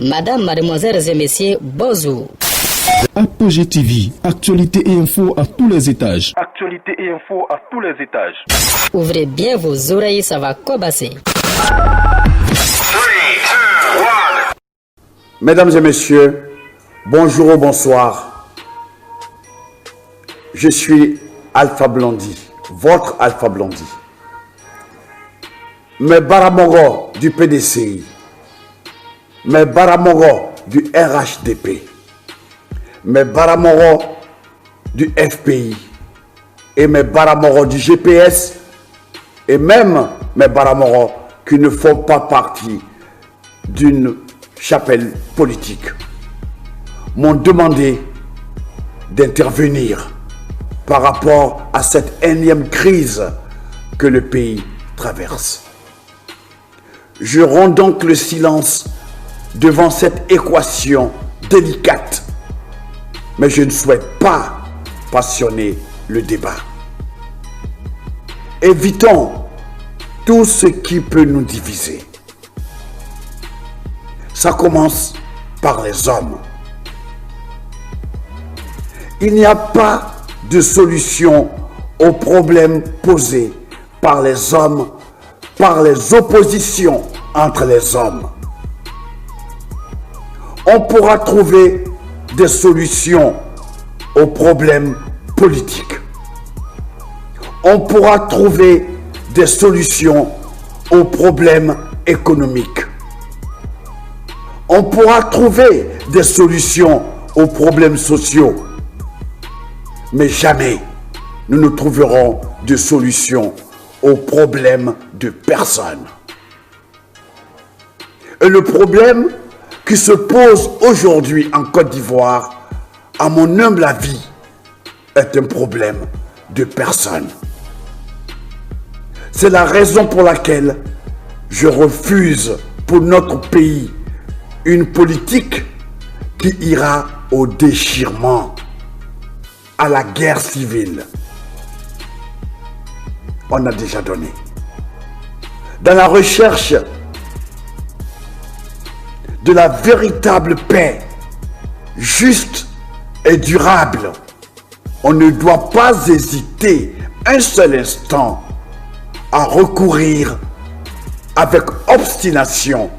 Madame, mademoiselles et messieurs, bonjour. Apogée TV, actualité et info à tous les étages. Actualité et info à tous les étages. Ouvrez bien vos oreilles, ça va commencer. Mesdames et messieurs, bonjour ou bonsoir. Je suis Alpha Blondy, votre Alpha Blondy. Mes Baramogo du PDCI, mes Baramogo du RHDP, mes Baramogo du FPI et mes Baramogo du GPS et même mes Baramogo qui ne font pas partie d'une chapelle politique m'ont demandé d'intervenir par rapport à cette énième crise que le pays traverse. Je romps donc le silence devant cette équation délicate, mais je ne souhaite pas passionner le débat. Évitons tout ce qui peut nous diviser. Ça commence par les hommes. Il n'y a pas de solution aux problèmes posés par les hommes, par les oppositions entre les hommes. On pourra trouver des solutions aux problèmes politiques. On pourra trouver des solutions aux problèmes économiques. On pourra trouver des solutions aux problèmes sociaux. Mais jamais nous ne trouverons de solution aux problèmes de personne. Et le problème qui se pose aujourd'hui en Côte d'Ivoire, à mon humble avis, est un problème de personne. C'est la raison pour laquelle je refuse pour notre pays une politique qui ira au déchirement, à la guerre civile. On a déjà donné. Dans la recherche de la véritable paix, juste et durable, on ne doit pas hésiter un seul instant à recourir avec obstination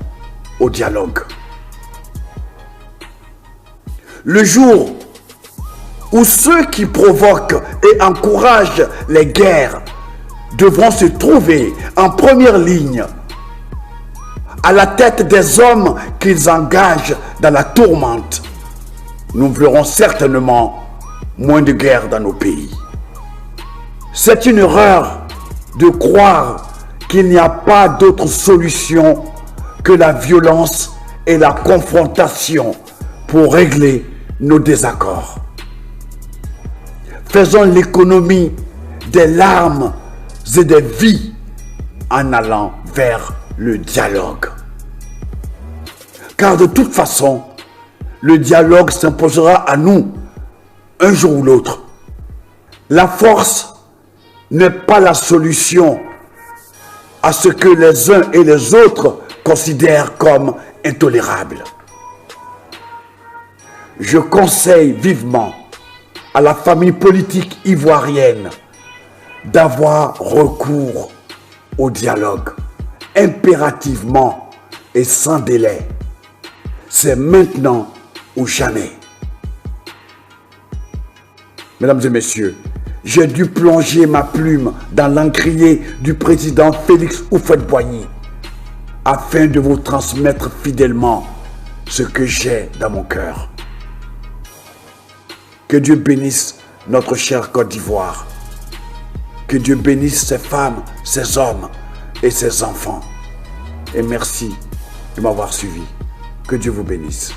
au dialogue. Le jour où ceux qui provoquent et encouragent les guerres devront se trouver en première ligne, à la tête des hommes qu'ils engagent dans la tourmente, nous verrons certainement moins de guerres dans nos pays. C'est une erreur de croire qu'il n'y a pas d'autre solution que la violence et la confrontation pour régler nos désaccords. Faisons l'économie des larmes et des vies en allant vers le dialogue. Car de toute façon, le dialogue s'imposera à nous un jour ou l'autre. La force n'est pas la solution à ce que les uns et les autres considèrent comme intolérable. Je conseille vivement à la famille politique ivoirienne d'avoir recours au dialogue impérativement et sans délai. C'est maintenant ou jamais. Mesdames et messieurs, j'ai dû plonger ma plume dans l'encrier du président Félix Houphouët-Boigny afin de vous transmettre fidèlement ce que j'ai dans mon cœur. Que Dieu bénisse notre chère Côte d'Ivoire. Que Dieu bénisse ses femmes, ses hommes et ses enfants. Et merci de m'avoir suivi. Que Dieu vous bénisse.